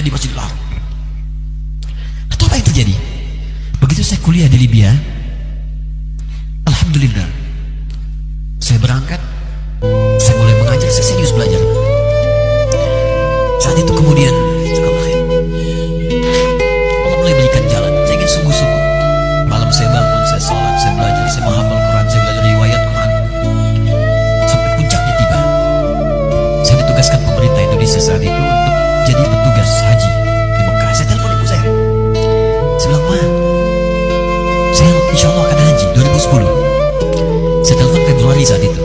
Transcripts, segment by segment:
di Masjidil Haram. Atau apa yang terjadi? Begitu saya kuliah di Libya, alhamdulillah, saya berangkat, saya mulai mengajar, saya serius belajar. Saat itu kemudian Allah mulai berikan jalan. Saya ingin sungguh-sungguh. Malam saya bangun, saya sholat, saya belajar, saya menghafal Quran, saya belajar riwayat Quran. Sampai puncaknya tiba. Saya ditugaskan pemerintah Indonesia saat itu untuk jadi petugas haji di Mekah. Saya telepon ibu saya. Saya bilang, Ma, saya insya Allah akan haji 2010. Saya telepon Februari saat itu.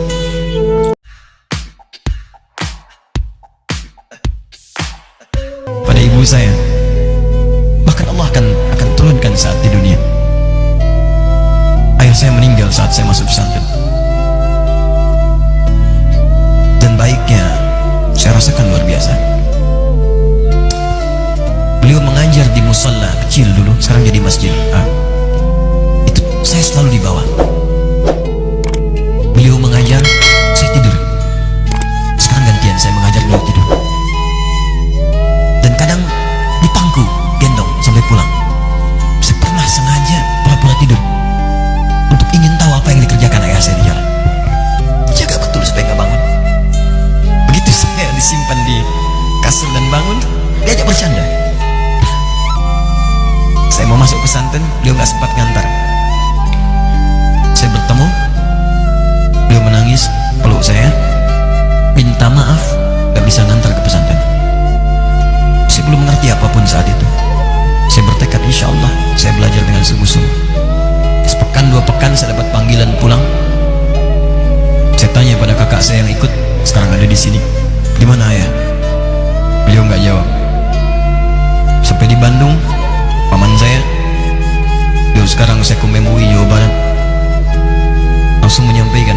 Pada ibu saya, bahkan Allah akan turunkan saat di dunia. Ayah saya meninggal saat saya masuk pesantren. Dan baiknya saya rasakan luar biasa. Beliau mengajar di musalla kecil dulu, sekarang jadi masjid. Itu saya selalu di bawah. Beliau mengajar, saya tidur. Sekarang gantian, saya mengajar, beliau tidur. Dan kadang di pangku, gendong sampai pulang. Saya pernah sengaja pura-pura tidur untuk ingin tahu apa yang dikerjakan ayah saya di jalan. Jaga betul supaya nggak bangun. Begitu saya disimpan di kasur dan bangun, diajak bercanda. Saya mau masuk pesantren, beliau nggak sempat ngantar. Saya bertemu, beliau menangis, peluk saya, minta maaf, nggak bisa ngantar ke pesantren. Saya belum mengerti apapun saat itu. Saya bertekad, insya Allah saya belajar dengan sungguh-sungguh. Sepekan 2 pekan saya dapat panggilan pulang. Saya tanya pada kakak saya yang ikut, sekarang ada di sini. Di mana ayah? Beliau nggak jawab. Sampai di Bandung, paman saya, beliau sekarang Sekum MUI Jawa Barat, langsung menyampaikan,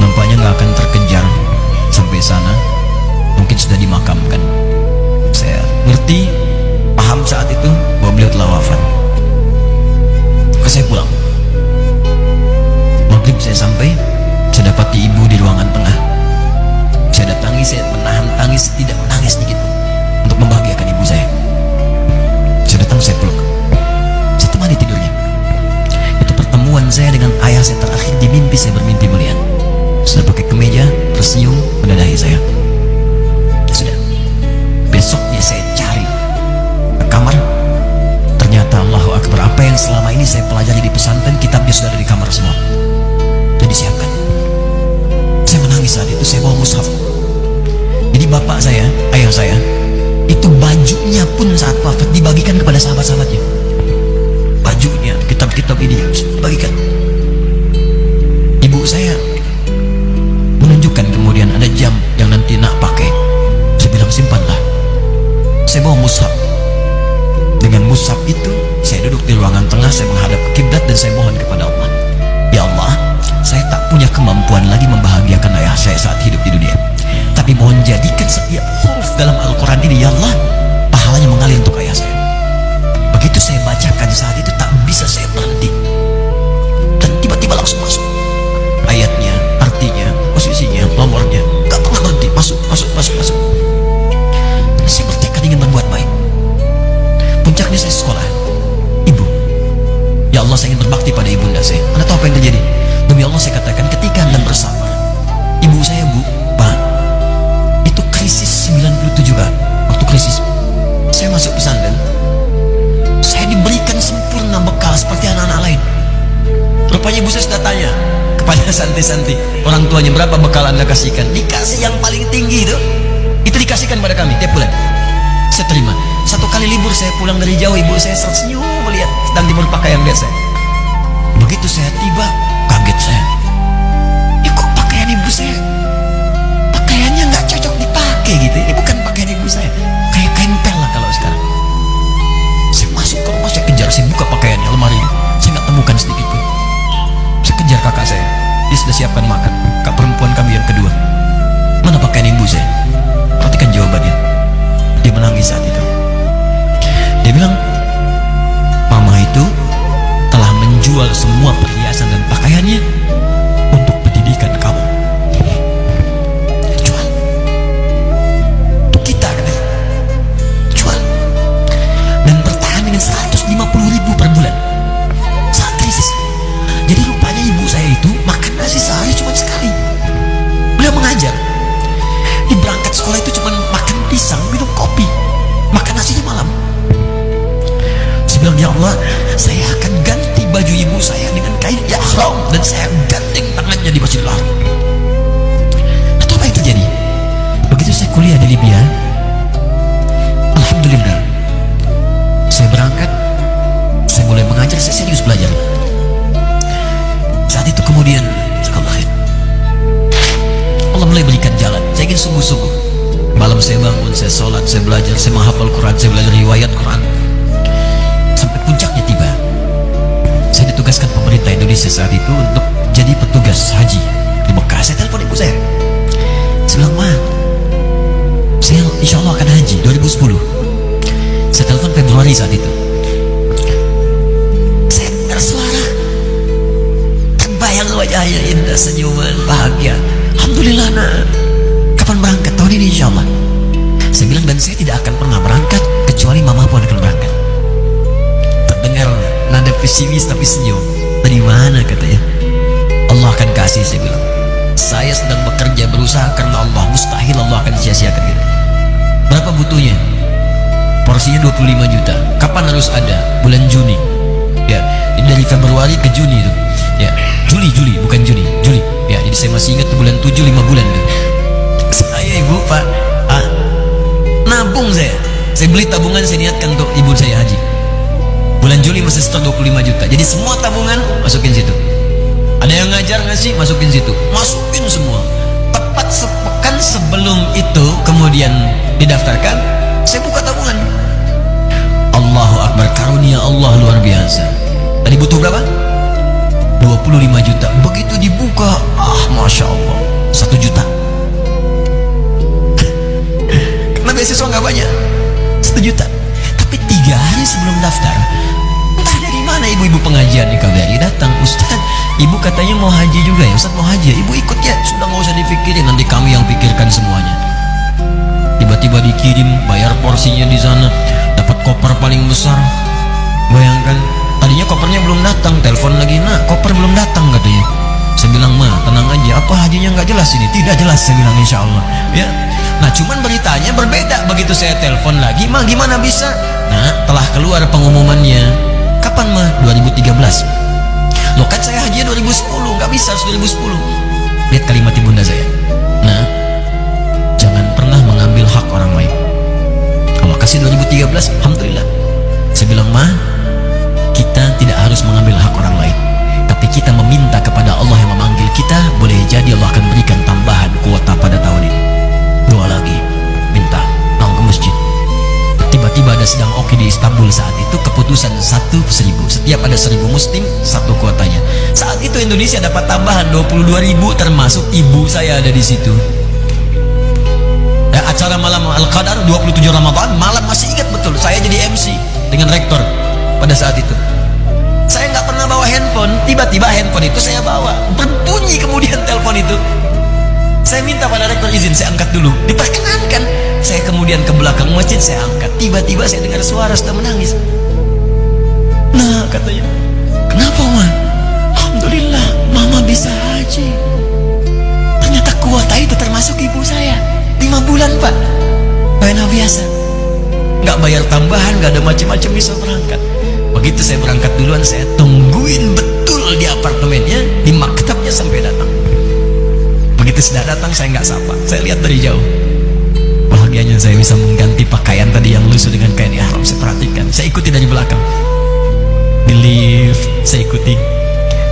nampaknya nggak akan terkejar sampai sana, mungkin sudah dimakamkan. Saya ngerti, paham saat itu bahwa beliau telah wafat. Maka saya pulang. Maghrib saya sampai, saya dapati ibu di ruangan tengah. Saya datangi, saya menahan tangis, tidak menangis sedikit untuk membahagiakan ibu saya. Saya datang, saya peluk, saya temani tidurnya. Itu pertemuan saya dengan ayah saya terakhir di mimpi. Saya bermimpi melihat sudah pakai kemeja, tersenyum, mendadahi saya. Sudah. Besoknya saya cari ke kamar. Ternyata Allahu Akbar, apa yang selama ini saya pelajari di pesantren, kitabnya sudah ada di kamar semua. Sudah disiapkan. Saya menangis saat itu. Saya bawa mushaf. Jadi bapak saya, ayah saya, itu bajunya pun saat wafat dibagikan kepada sahabat-sahabatnya. Bajunya, kitab-kitab ini bagikan. Ibu saya menunjukkan kemudian ada jam yang nanti nak pakai. Saya bilang simpanlah. Saya bawa mushaf. Dengan mushaf itu saya duduk di ruangan tengah, saya menghadap ke kiblat dan saya mohon kepada Allah, ya Allah, saya tak punya kemampuan lagi membahagiakan ayah saya saat hidup di dunia, tapi mohon jadikan setiap huruf dalam Al-Quran ini, ya Allah, pahalanya mengalir untuk ayah saya. Begitu saya bacakan saat itu, tak bisa saya berhenti, dan tiba-tiba langsung masuk ayatnya, artinya, posisinya, nomornya, gak pernah berhenti, masuk. Dan saya bertekad ingin berbuat baik. Puncaknya saya sekolah. Ibu, ya Allah, saya ingin berbakti pada ibunda saya. Anda tahu apa yang terjadi? Demi Allah saya katakan, ketika Anda bersabar, ibu saya, Bu, Pak, itu krisis 97 Pak. Waktu krisis saya masuk pesantren, saya diberikan sempurna bekal seperti anak-anak lain. Rupanya ibu saya sudah tanya kepada santi-santi, orang tuanya, berapa bekal Anda kasihkan? Dikasih yang paling tinggi itu dikasihkan pada kami tiap bulan. Saya terima. Satu kali libur saya pulang dari jauh, ibu saya tersenyum melihat dan timur pakaian lihat saya. Begitu saya tiba, kaget saya. Kok pakaian ibu saya, pakaiannya nggak cocok dipakai gitu. Ini bukan pakaian ibu saya, kayak kain pel lah kalau sekarang. Saya masuk ke rumah, saya kejar, saya buka pakaiannya, lemari, saya nggak temukan sedikit pun. Saya kejar kakak saya, dia sudah siapkan makan. Kak perempuan kami yang kedua, mana pakaian ibu saya? Perhatikan jawabannya. Dia menangis saat itu. Dia bilang, mama itu telah menjual semua perhiasan dan pakaiannya untuk pendidikan kamu. Jual. Untuk kita, katanya. Jual. bilang, ya Allah, saya akan ganti baju ibu saya dengan kain ihram dan saya gandeng tangannya di Masjidil Haram. Atau apa yang terjadi? Begitu saya kuliah di Libya, alhamdulillah, saya berangkat, saya mulai mengajar, saya serius belajar. Saat itu kemudian Allah mulai berikan jalan. Saya ingin sungguh-sungguh. Malam saya bangun, saya sholat, saya belajar, saya menghafal Quran, saya belajar riwayat Quran. Sampai puncaknya tiba, saya ditugaskan pemerintah Indonesia saat itu untuk jadi petugas haji di Mekah. Saya telepon ibu saya. Saya bilang, Ma, saya insya Allah akan haji 2010. Saya telepon Februari saat itu. Saya dengar suara, terbayang wajahnya indah, senyuman, bahagia. Alhamdulillah, nak. Kapan berangkat? Tahun ini insya Allah. Saya bilang, dan saya tidak akan pernah berangkat kecuali mama pun akan berangkat. Terdengar nada pesimis tapi senyum. Dari mana katanya? Allah akan kasih, saya bilang. Saya sedang bekerja, berusaha karena Allah. Mustahil Allah akan sia-siakan gitu. Berapa butuhnya? Porsinya 25 juta. Kapan harus ada? Bulan Juni. Ya, ini dari Februari ke Juni itu. Ya, Juli bukan Juni, Juli. Ya, jadi saya masih ingat bulan 7, 5 bulan tuh. Saya ibu, Pak, nabung saya beli tabungan, saya niatkan untuk ibu saya haji. Bulan Juli masih setor 25 juta. Jadi semua tabungan masukin situ. Ada yang ngajar ngasih, masukin situ. Masukin semua. Tepat sepekan sebelum itu kemudian didaftarkan, saya buka tabungan. Allahu Akbar, karunia Allah luar biasa. Tadi butuh berapa? 25 juta. Begitu dibuka, Masya Allah, 1 juta. Karena beasiswa nggak banyak, 1 juta. Tapi 3 hari sebelum daftar, entah dari mana ibu-ibu pengajian di KBRI datang. Ustaz, ibu katanya mau haji juga ya? Ustaz mau haji ya? Ibu ikut ya? Sudah nggak usah dipikirin, nanti kami yang pikirkan semuanya. Tiba-tiba dikirim, bayar porsinya di sana, dapat koper paling besar. Bayangkan, tadinya kopernya belum datang, telepon lagi, nak, koper belum datang katanya. Saya bilang, Ma, tenang aja, apa hajinya nggak jelas ini? Tidak jelas, saya bilang, insya Allah. Ya, nah cuman beritanya berbeda. Begitu saya telepon lagi, Ma, gimana bisa? Nah, telah keluar pengumumannya. Kapan, Ma? 2013. Loh, kan saya hajinya 2010, nggak bisa, harus 2010. Lihat kalimat ibunda saya. Nah, jangan pernah mengambil hak orang lain. Allah kasih 2013, alhamdulillah. Saya bilang, Ma, kita tidak harus mengambil hak orang lain, tapi kita meminta kepada Allah yang memanggil kita. Boleh jadi Allah akan berikan tambahan kuota pada tahun ini. Doa lagi, minta, nong ke masjid. Tiba-tiba ada sidang oke di Istanbul saat itu, keputusan 1.000. Setiap ada 1.000 muslim, 1 kuotanya. Saat itu Indonesia dapat tambahan 22.000, termasuk ibu saya ada di situ. Ya, acara malam Al-Qadar 27 Ramadan, malam masih ingat betul. Saya jadi MC dengan rektor pada saat itu. Saya nggak pernah bawa handphone. Tiba-tiba handphone itu saya bawa, berbunyi kemudian telepon itu. Saya minta pada rektor izin, saya angkat dulu, diperkenankan. Saya kemudian ke belakang masjid, saya angkat. Tiba-tiba saya dengar suara sudah menangis. Nah, katanya, kenapa, Ma? Alhamdulillah, Mama bisa haji. Ternyata kuota itu termasuk ibu saya. 5 bulan, Pak. Bayar biasa, nggak bayar tambahan, nggak ada macam-macam, bisa berangkat. Begitu saya berangkat duluan, saya tungguin betul di apartemennya, di maktabnya sampai datang. Begitu sudah datang, saya nggak sapa, saya lihat dari jauh. Bahagianya saya bisa mengganti pakaian tadi yang lusuh dengan kain ihram. Saya perhatikan, saya ikuti dari belakang. Di lift, saya ikuti.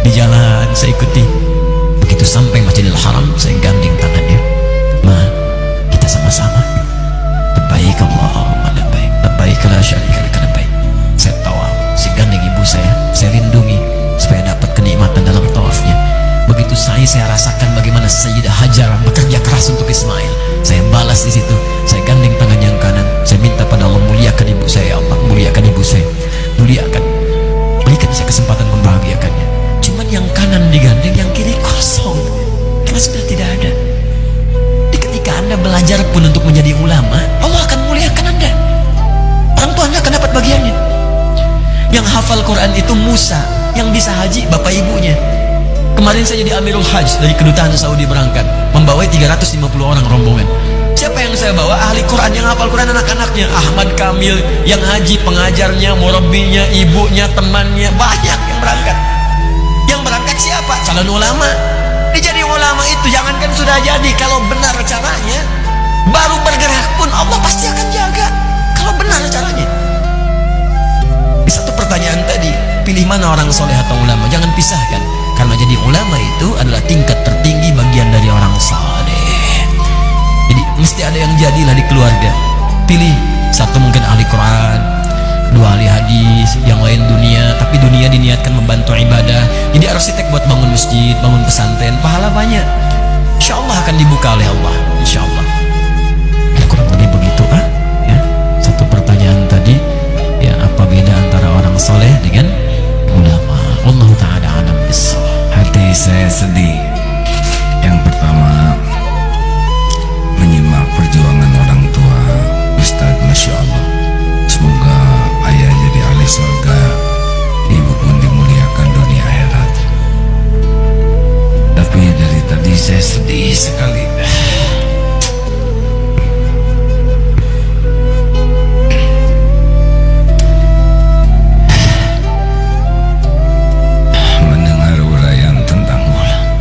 Di jalan, saya ikuti. Begitu sampai Masjidil Haram, saya gandeng tangannya. Ma, kita sama-sama. Labbaik Allahumma labbaik, labbaik la syarika lak labbaik. Saya tawaf, saya gandeng ibu saya lindungi supaya dapat kenikmatan dalam tawafnya. Begitu saya rasakan bagaimana Sayyidah Hajar bekerja keras untuk Ismail. Saya balas di situ. Saya gandeng tangan yang kanan. Saya minta pada Allah, muliakan ibu saya, Allah muliakan ibu saya, muliakan, berikan saya kesempatan membahagiakannya. Cuman yang kanan digandeng, yang kiri kosong, karena sudah tidak ada. Ketika Anda belajar pun untuk menjadi ulama, Allah akan muliakan Anda. Orang tua Anda akan dapat bagiannya. Yang hafal Quran itu Musa, yang bisa haji bapak ibunya. Kemarin saya jadi Amirul Hajj dari kedutaan Saudi berangkat, membawai 350 orang rombongan. Siapa yang saya bawa? Ahli Quran yang hafal Quran, anak-anaknya. Ahmad Kamil yang haji, pengajarnya, murabbinya, ibunya, temannya, banyak yang berangkat. Yang berangkat siapa? Calon ulama. Dia jadi ulama itu jangankan sudah jadi, kalau benar caranya, baru bergerak pun Allah pasti akan jaga. Kalau benar caranya. Di satu pertanyaan tadi, pilih mana orang soleh atau ulama? Jangan pisahkan, karena jadi ulama itu adalah tingkat tertinggi bagian dari orang saleh. Jadi mesti ada yang jadilah di keluarga. Pilih satu mungkin ahli Quran, dua ahli hadis, yang lain dunia, tapi dunia diniatkan membantu ibadah. Jadi arsitek buat bangun masjid, bangun pesantren, pahala banyak. Insya Allah akan dibuka oleh Allah. Insya Allah. Ya, kurang lebih begitu ya. Satu pertanyaan tadi, ya apa beda antara orang soleh dengan ulama? Allah Ta'ala alam bissawab. Hati saya sedih. Yang pertama, menyimak perjuangan orang tua Ustadz, Masya Allah. Semoga ayah jadi ahli surga, ibu pun dimuliakan dunia akhirat. Tapi dari tadi saya sedih sekali. Mendengar uraian tentang ulama.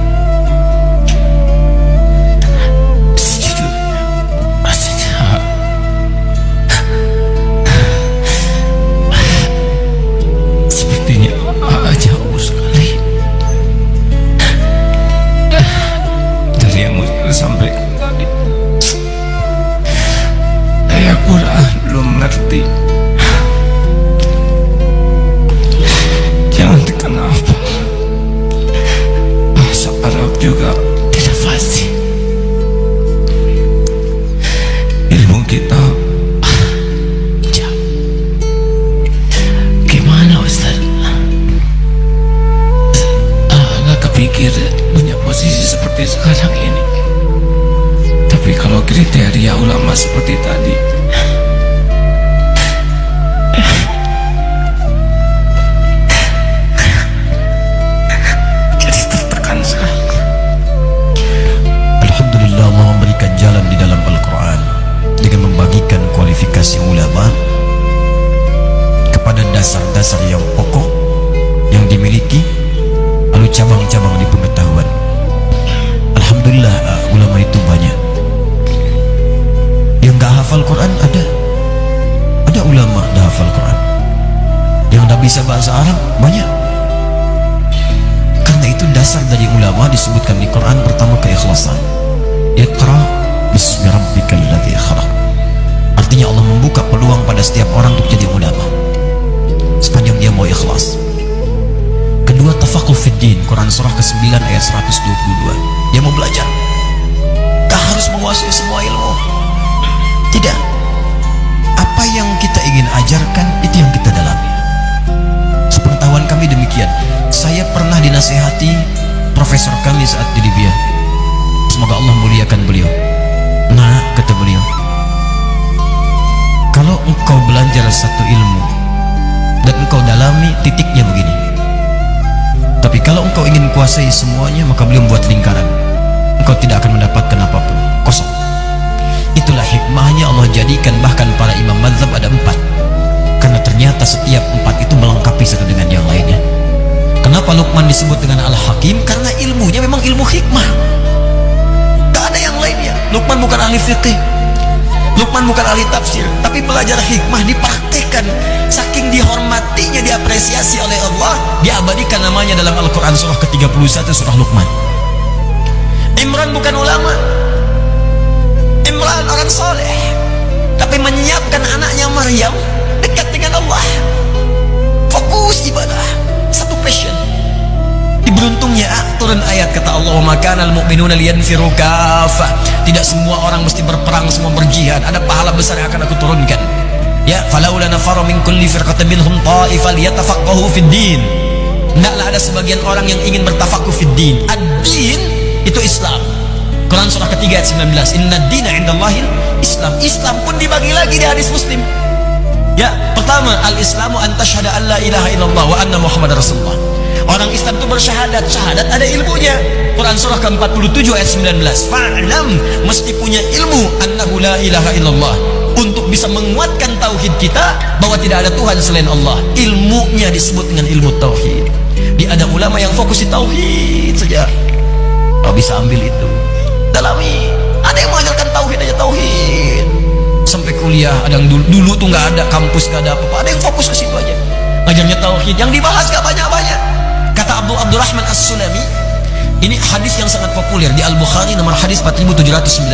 Sepertinya jauh sekali dari yang sampai tadi. Saya Quran belum ngerti. Jangan kenapa bahasa Arab juga tidak fasih. Ilmu kita gimana Ustaz? Nggak kepikir punya posisi seperti sekarang ini. Tapi kalau kriteria ulama seperti tadi, jadi tertekan sekali. Alhamdulillah, Allah memberikan jalan di dalam Al-Quran dengan membagikan kualifikasi ulama kepada dasar-dasar yang pokok yang dimiliki, lalu cabang-cabang di pengetahuan. Alhamdulillah, ulama itu banyak. Yang gak hafal Quran ada ulama dah hafal Quran. Yang tak bisa bahasa Arab banyak. Karena itu dasar dari ulama disebutkan di Quran pertama keikhlasan. Iqra bismi rabbikal ladzi khalaq. Artinya Allah membuka peluang pada setiap orang untuk jadi ulama sepanjang dia mau ikhlas. Kedua, tafaqquh fid din, Quran surah ke-9 ayat 122. Dia mau belajar, tak harus menguasai semua ilmu. Tidak, apa yang kita ingin ajarkan itu yang kita dalami. Sepengetahuan kami demikian. Saya pernah dinasihati profesor kami saat di Libya, semoga Allah muliakan beliau. Nah, kata beliau, kalau engkau belajar satu ilmu dan engkau dalami, titiknya begini. Tapi kalau engkau ingin kuasai semuanya, maka beliau membuat lingkaran. Engkau tidak akan mendapatkan apapun, kosong. Itulah hikmahnya Allah jadikan bahkan para imam mazhab ada 4. Karena ternyata setiap 4 itu melengkapi satu dengan yang lainnya. Kenapa Luqman disebut dengan Al-Hakim? Karena ilmunya memang ilmu hikmah. Tak ada yang lainnya. Luqman bukan ahli fiqih, Luqman bukan ahli tafsir, tapi belajar hikmah dipraktekkan. Saking dihormatinya, diapresiasi oleh Allah, diabadikan namanya dalam Al-Quran surah ke-31, surah Luqman. Imran bukan ulama, Imran orang soleh, tapi menyiapkan anaknya Maryam dekat dengan Allah. Fokus ibadah, satu passion. Diberuntungnya turun ayat kata Allah, "Wa makanal mu'minuna liyanfiru kaffah." Tidak semua orang mesti berperang, semua berjihad. Ada pahala besar yang akan aku turunkan. Ya, falaula nafara min kulli firqatin minhum ta'ifah liyatafaqahu fid din. Hendaklah ada sebagian orang yang ingin bertafaqquh fid din. Ad-din itu Islam. Quran surah ketiga ayat 19. Inna dina indallahil Islam. Islam pun dibagi lagi di hadis Muslim. Ya, pertama, al-Islamu an tashhada an la ilaha illallah wa anna Muhammad Rasulullah. Orang Islam itu bersyahadat, syahadat ada ilmunya. Quran surah ke-47 ayat 19. Fa'lam, mesti punya ilmu annahu la ilaha illallah, untuk bisa menguatkan tauhid kita bahwa tidak ada Tuhan selain Allah. Ilmunya disebut dengan ilmu tauhid. Ada ulama yang fokus di tauhid saja. Kalau bisa ambil itu, dalami. Ada yang mengajarkan tauhid aja, tauhid sampai kuliah. Ada yang dulu tuh nggak ada kampus, nggak ada apa-apa, ada yang fokus ke situ aja ngajarnya tauhid. Yang dibahas gak banyak-banyak. Kata Abdurrahman As-Sulami, ini hadis yang sangat populer di Al-Bukhari, nomor hadis 4719.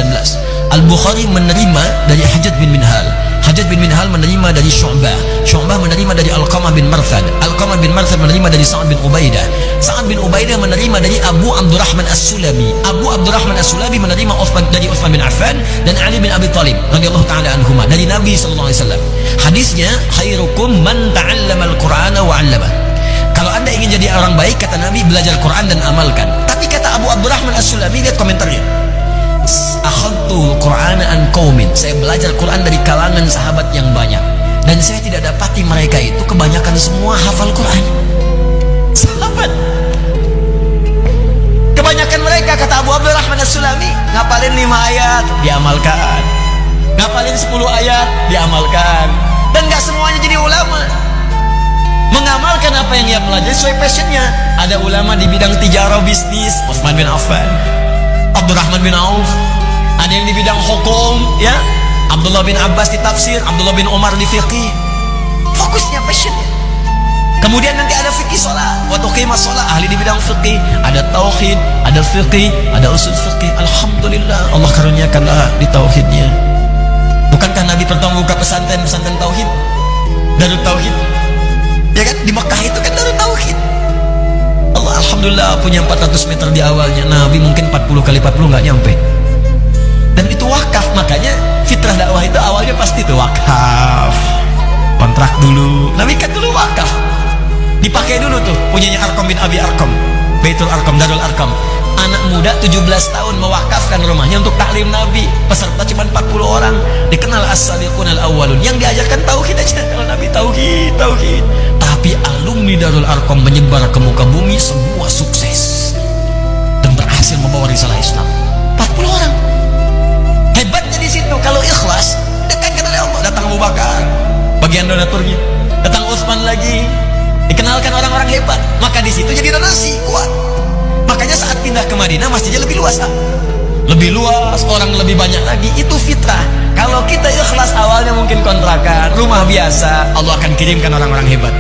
Al-Bukhari menerima dari Hajjaj bin Minhal, Hajjaj bin Minhal menerima dari Syu'bah, Syu'bah menerima dari Alqamah bin Marthad, Alqamah bin Marthad menerima dari Sa'ad bin Ubaidah, Sa'ad bin Ubaidah menerima dari Abu Abdurrahman As-Sulami, Abu Abdurrahman As-Sulami menerima dari Utsman bin Affan dan Ali bin Abi Thalib radhiyallahu taala anhuma dari Nabi sallallahu alaihi wasallam. Hadisnya, khairukum man ta'allama al-Qur'ana wa 'allama. Kalau anda ingin jadi orang baik, kata Nabi, belajar Quran dan amalkan. Tapi kata Abu Abdurrahman As-Sulami, lihat komentarnya, akhadtul Qur'ana an qaumin, saya belajar Quran dari kalangan sahabat yang banyak, dan saya tidak dapati mereka itu kebanyakan semua hafal Quran. Sahabat kebanyakan mereka, kata Abu Abdurrahman As-Sulami, ngapalin 5 ayat diamalkan, ngapalin 10 ayat diamalkan, dan gak semuanya jadi ulama. Mengamalkan apa yang ia pelajari sesuai passionnya. Ada ulama di bidang tijarah, bisnis, Utsman bin Affan, Abdurrahman bin Auf. Ada yang di bidang hukum, ya, Abdullah bin Abbas di tafsir, Abdullah bin Umar di fiqih. Fokusnya, passionnya. Kemudian nanti ada fikih sholat, waktu qimah sholat, ahli di bidang fikih. Ada tauhid, ada fikih, ada usul fikih. Alhamdulillah, Allah karuniakanlah di tauhidnya. Bukankah Nabi pertama buka pesantren tauhid, Darut Tauhid? Ya kan, di Mekah itu kan Darut Tauhid. Allah alhamdulillah punya 400 meter di awalnya. Nabi mungkin 40 kali 40 nggak nyampe. Dan itu wakaf. Makanya fitrah dakwah itu awalnya pasti itu wakaf, kontrak dulu. Nabi kan dulu wakaf, dipakai dulu tuh punyanya Arqam bin Abi Arqam, Baitul Arqam, Darul Arqam. Anak muda 17 tahun mewakafkan rumahnya untuk taklim Nabi. Peserta cuma 40 orang. Dikenal as-sadiqun al-awwalun. Yang diajarkan tauhid aja. Kalau Nabi tauhid, tauhid. Tapi alumni Darul Arqam menyebar ke muka bumi, semua sukses dan berhasil membawa risalah Islam. 40 orang. Hebatnya di situ, kalau ikhlas, dekatkan oleh Allah. Datang Abu Bakar, bagian donaturnya. Datang Utsman lagi, dikenalkan orang-orang hebat. Maka di situ jadi donasi kuat. Makanya saat pindah ke Madinah, masjidnya lebih luas, lebih luas, orang lebih banyak lagi. Itu fitrah. Kalau kita ikhlas, awalnya mungkin kontrakan, rumah biasa, Allah akan kirimkan orang-orang hebat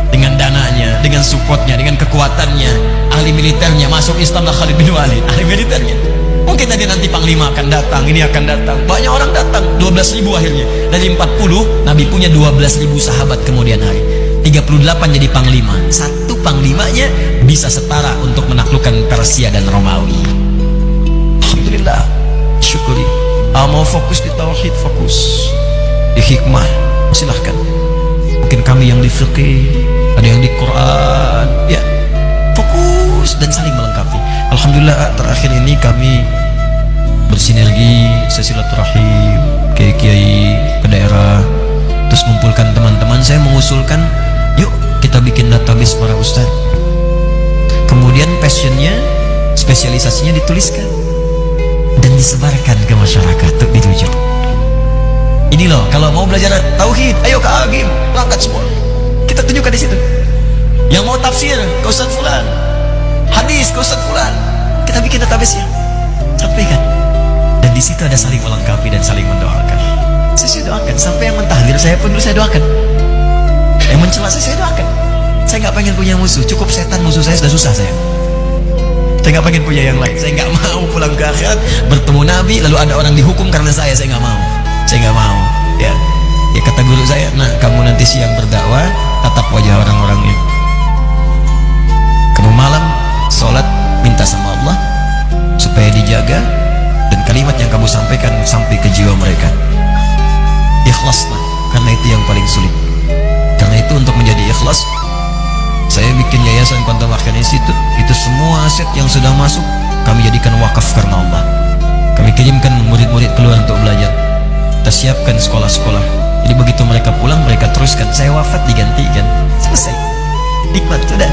dengan dananya, dengan supportnya, dengan kekuatannya. Ahli militernya masuk Islam, lah Khalid bin Walid, ahli militernya. Mungkin nanti panglima akan datang, ini akan datang, banyak orang datang. 12.000 akhirnya. Dari 40, Nabi punya 12.000 sahabat kemudian hari. 38 jadi panglima. Satu panglimanya bisa setara untuk menaklukkan Persia dan Romawi. Alhamdulillah, syukuri. Mau fokus di tauhid, fokus di hikmah, silahkan. Mungkin kami yang di fiqih, ada yang di Quran, ya, fokus dan saling melengkapi. Alhamdulillah, terakhir ini kami bersinergi, silaturahim, kiai-kiai ke daerah, terus mengumpulkan teman-teman. Saya mengusulkan, yuk kita bikin database para ustadz. Kemudian passionnya, spesialisasinya dituliskan dan disebarkan ke masyarakat untuk dirujuk. Ini loh, kalau mau belajar tauhid, ayo ke Agim, berangkat semua. Kita tunjukkan di situ. Yang mau tafsir ke Ustadz Fulan, hadis ke Ustadz Fulan, kita bikin database-nya, sampaikan. Dan di situ ada saling melengkapi dan saling mendoakan. Saya doakan, sampai yang mentahdir saya pun dulu saya doakan. Yang mencela saya doakan. Saya nggak pengen punya musuh, cukup setan musuh saya sudah susah saya. Saya nggak pengen punya yang lain. Saya nggak mau pulang ke akhirat bertemu Nabi lalu ada orang dihukum karena saya nggak mau. Saya nggak mau. Ya kata guru saya, nah kamu nanti siang berdakwah, tatap wajah orang-orangnya. Kamu malam sholat, minta sama Allah supaya dijaga, dan kalimat yang kamu sampaikan sampai ke jiwa mereka. Ikhlaslah, karena itu yang paling sulit. Karena itu untuk menjadi ikhlas, saya bikin yayasan Quantum Arcana Institute. Itu semua aset yang sudah masuk kami jadikan wakaf karena Allah. Kami kirimkan murid-murid keluar untuk belajar. Kita siapkan sekolah-sekolah. Jadi begitu mereka pulang, mereka teruskan. Saya wafat digantikan. Selesai. Nikmat sudah.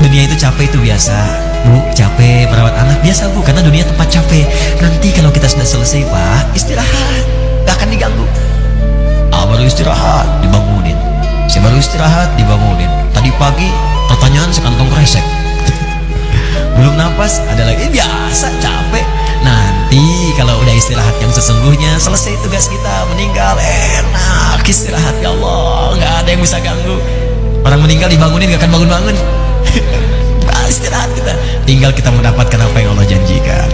Dunia dunia itu capek itu biasa, Bu. Capek merawat anak biasa, Bu, karena dunia tempat capek. Nanti kalau kita sudah selesai, Pak, istirahat, gak akan diganggu. Baru istirahat dibangunin, saya baru istirahat dibangunin. Tadi pagi pertanyaan sekantong kresek. Belum napas ada lagi, biasa capek. Nanti kalau udah istirahat yang sesungguhnya, selesai tugas kita, meninggal enak istirahat, ya Allah, nggak ada yang bisa ganggu. Orang meninggal dibangunin gak akan bangun-bangun. Istirahat kita, tinggal kita mendapatkan apa yang Allah janjikan.